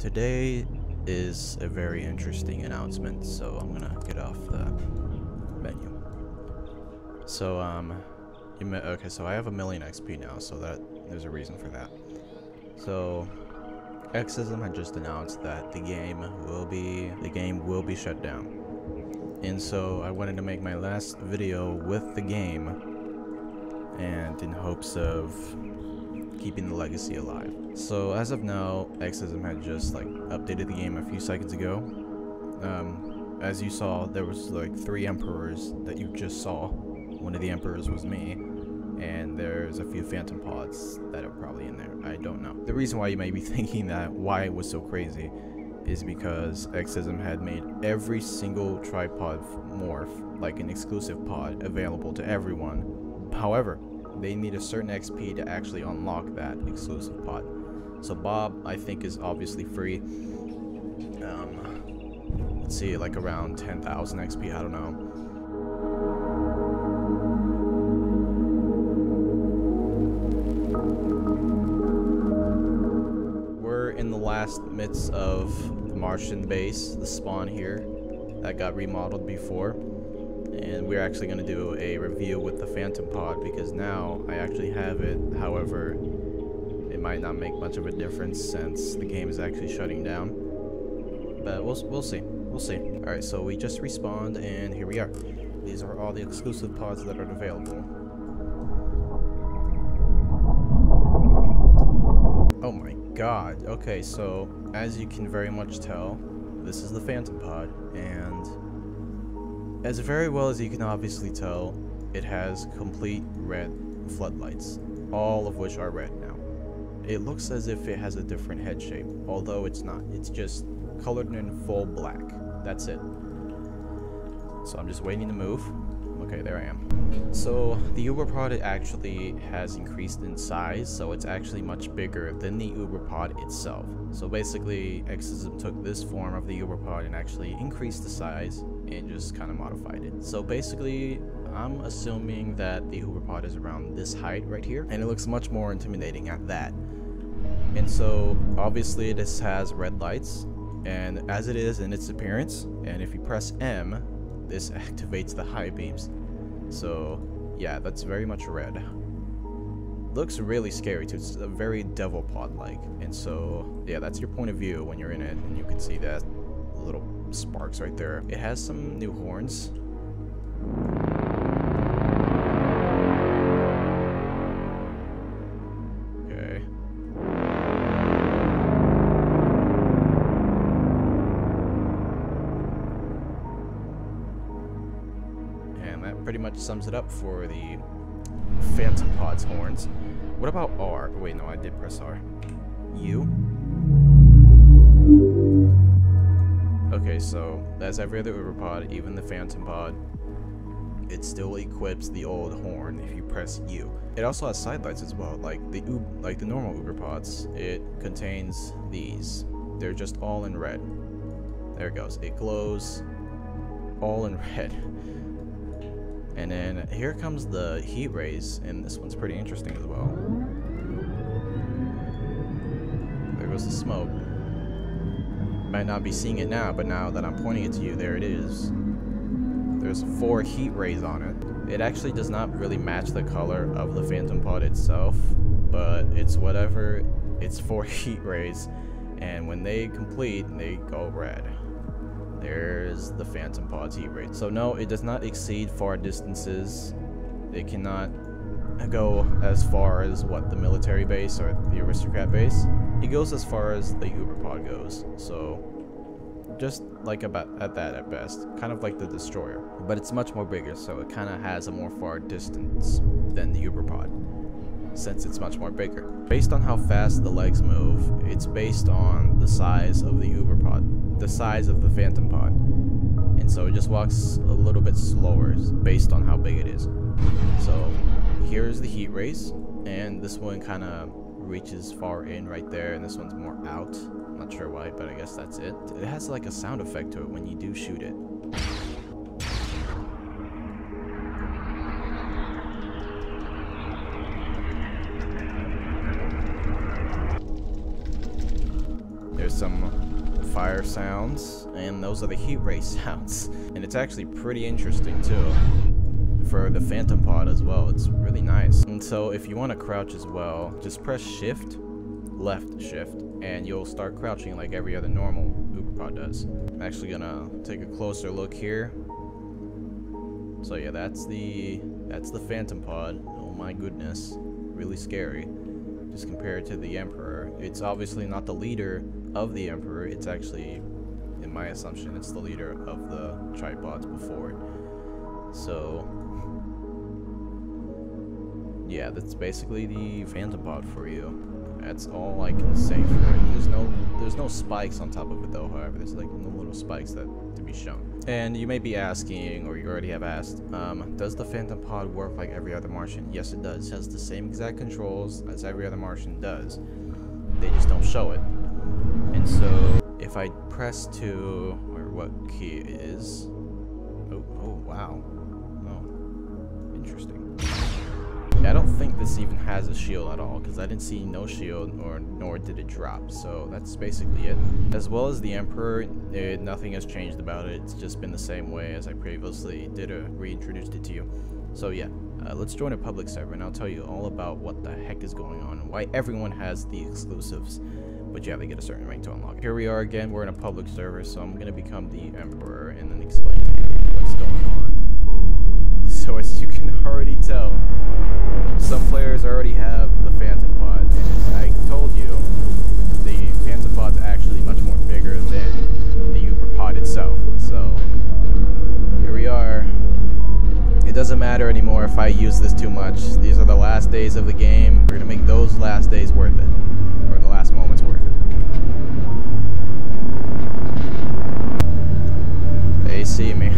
Today is a very interesting announcement, so I'm gonna get off the menu. So okay, so I have 1,000,000 XP now, so that there's a reason for that. So Xism had just announced that the game will be shut down, and so I wanted to make my last video with the game, and in hopes of keeping the legacy alive. So as of now, Xism had just updated the game a few seconds ago. As you saw, there was 3 emperors that you just saw. One of the emperors was me, and there's a few phantom pods that are probably in there. I don't know. The reason why you may be thinking that why it was so crazy is because Xism had made every single tripod morph, like an exclusive pod, available to everyone. However, they need a certain XP to actually unlock that exclusive pod. So Bob, I think, is obviously free. Let's see, around 10,000 XP, I don't know. We're in the last midst of the Martian base, the spawn here, that got remodeled before. And we're actually going to do a review with the Phantom Pod because now I actually have it. However, it might not make much of a difference since the game is actually shutting down. But we'll see. We'll see. Alright, so we just respawned and here we are. These are all the exclusive pods that are available. Oh my god. Okay, so as you can very much tell, this is the Phantom Pod, and as very well as you can obviously tell, it has complete red floodlights, all of which are red now. It looks as if it has a different head shape, although it's not. It's just colored in full black. That's it. So I'm just waiting to move. Okay, there I am. So the Uber Pod actually has increased in size, so it's actually much bigger than the Uber Pod itself. So basically, Xism took this form of the Uber Pod and actually increased the size and just kind of modified it. So basically, I'm assuming that the Uber Pod is around this height right here, and it looks much more intimidating at that. And so obviously this has red lights, and as it is in its appearance, and if you press M, this activates the high beams. So yeah, that's very much red. Looks really scary too. It's a very devil pod like, and so yeah, that's your point of view when you're in it, and you can see that little sparks right there. It has some new horns. Okay. And that pretty much sums it up for the Phantom Pod's horns. What about R? Wait, no, I did press R. U. Okay, so as every other Uber Pod, even the Phantom Pod, it still equips the old horn if you press U. It also has side lights as well, like the normal Uber Pods. It contains these. They're just all in red. There it goes. It glows all in red. And then here comes the heat rays, and this one's pretty interesting as well. There goes the smoke. Might not be seeing it now, but now that I'm pointing it to you, there it is. There's 4 heat rays on it. It actually does not really match the color of the Phantom Pod itself, but it's whatever. It's 4 heat rays, and when they complete, they go red. There's the Phantom Pod's heat rate. So no, it does not exceed far distances. It cannot go as far as what the military base or the aristocrat base. It goes as far as the Uber Pod goes. So just about at that at best, kind of like the destroyer, but it's much more bigger, so it kind of has a more far distance than the Uber Pod, since it's much more bigger. Based on how fast the legs move, it's based on the size of the Uber Pod, the size of the Phantom Pod, and so it just walks a little bit slower based on how big it is. So here's the heat rays, and this one kind of reaches far in right there, and this one's more out. I'm not sure why, but I guess that's it. It has like a sound effect to it when you do shoot it. There's some fire sounds, and those are the heat ray sounds. And it's actually pretty interesting too for the phantom pod as well. It's really nice. And so if you want to crouch as well, just press shift, left shift, and you'll start crouching like every other normal Uber pod does. I'm actually gonna take a closer look here. So yeah, that's the phantom pod. Oh my goodness, really scary. Just compared to the Emperor, it's obviously not the leader of the Emperor. It's actually, in my assumption, it's the leader of the tripods before. So yeah, that's basically the phantom pod for you. That's all I can say for it. There's no spikes on top of it though, however. There's like no little spikes that to be shown. And you may be asking, or you already have asked, does the phantom pod work like every other Martian? Yes, it does. It has the same exact controls as every other Martian does. They just don't show it. And so if I press to, or what key it is, oh wow, oh, interesting. I don't think this even has a shield at all, because I didn't see no shield, nor did it drop. So that's basically it. As well as the Emperor, nothing has changed about it. It's just been the same way as I previously did reintroduced it to you. So yeah, let's join a public server, and I'll tell you all about what the heck is going on and why everyone has the exclusives. But you have to get a certain rank to unlock it. Here we are again. We're in a public server, so I'm gonna become the Emperor and then explain to you what's going on. So as you can already tell, some players already have the phantom pods, and I told you, the phantom pod's actually much more bigger than the Uber pod itself. So here we are. It doesn't matter anymore if I use this too much. These are the last days of the game. We're gonna make those last days worth it, or the last moments worth it. They see me.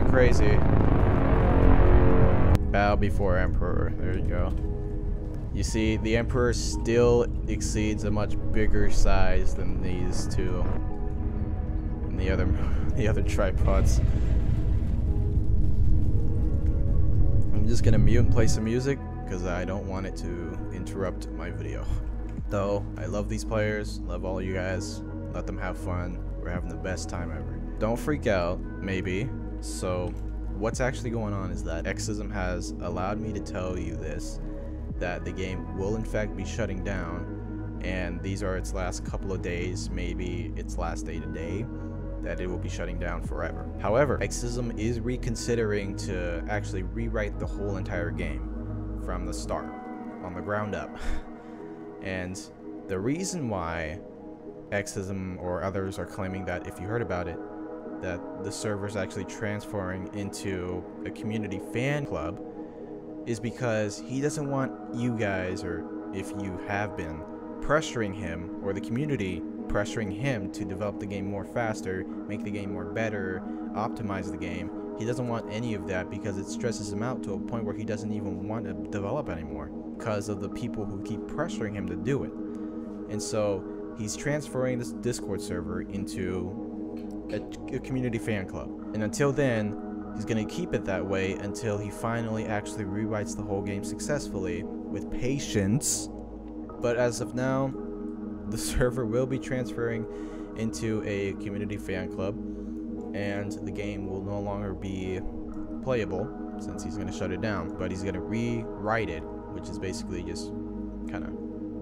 Crazy. Bow before Emperor. There you go. You see, the Emperor still exceeds a much bigger size than these two and the other tripods. I'm just gonna mute and play some music because I don't want it to interrupt my video. Though I love these players, love all you guys. Let them have fun. We're having the best time ever. Don't freak out, maybe. So what's actually going on is that Exism has allowed me to tell you this, that the game will in fact be shutting down, and these are its last couple of days, maybe its last day today, that it will be shutting down forever. However, Exism is reconsidering to actually rewrite the whole entire game from the start, on the ground up. And the reason why Exism or others are claiming that, if you heard about it, that the server's actually transferring into a community fan club is because he doesn't want you guys, or if you have been, pressuring him, or the community pressuring him to develop the game more faster, make the game more better, optimize the game. He doesn't want any of that because it stresses him out to a point where he doesn't even want to develop anymore because of the people who keep pressuring him to do it. And so he's transferring this Discord server into a community fan club, and until then he's gonna keep it that way until he finally actually rewrites the whole game successfully with patience. But as of now, the server will be transferring into a community fan club, and the game will no longer be playable since he's gonna shut it down, but he's gonna rewrite it, which is basically just kind of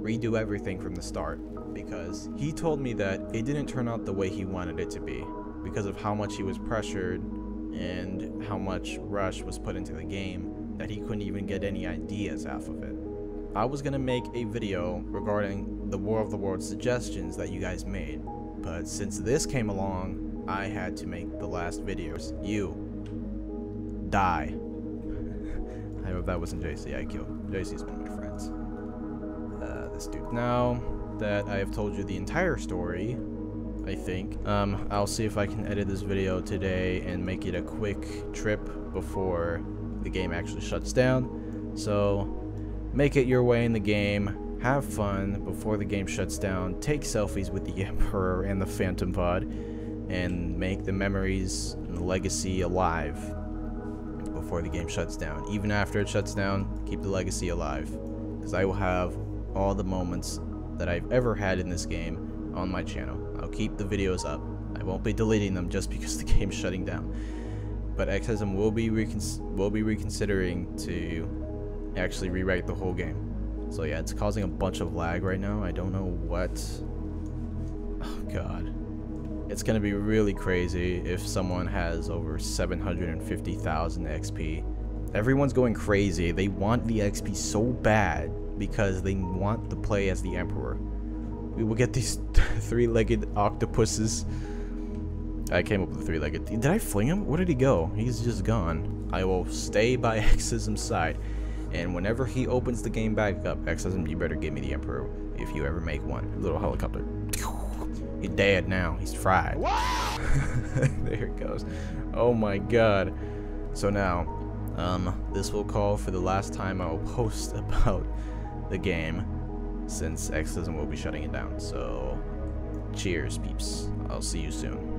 redo everything from the start, because he told me that it didn't turn out the way he wanted it to be because of how much he was pressured and how much rush was put into the game that he couldn't even get any ideas off of it. I was gonna make a video regarding the War of the Worlds suggestions that you guys made, but since this came along, I had to make the last videos. You die. I hope that wasn't JC I killed. JC's one of my friends. This dude. Now that I have told you the entire story, I think, I'll see if I can edit this video today and make it a quick trip before the game actually shuts down. So make it your way in the game, have fun before the game shuts down, take selfies with the Emperor and the Phantom Pod, and make the memories and the legacy alive before the game shuts down. Even after it shuts down, keep the legacy alive, because I will have all the moments that I've ever had in this game on my channel. I'll keep the videos up. I won't be deleting them just because the game's shutting down. But XSM will be reconsidering to actually rewrite the whole game. So yeah, it's causing a bunch of lag right now. I don't know what. Oh god. It's gonna be really crazy if someone has over 750,000 XP. Everyone's going crazy. They want the XP so bad because they want to play as the Emperor. We will get these three-legged octopuses. I came up with a three-legged. Did I fling him? Where did he go? He's just gone. I will stay by Xism's side. And whenever he opens the game back up, Xism, you better give me the Emperor if you ever make one. Little helicopter. He's dead now. He's fried. There it goes. Oh my god. So now, this will call for the last time I will post about the game, since Xism will be shutting it down. So, cheers, peeps. I'll see you soon.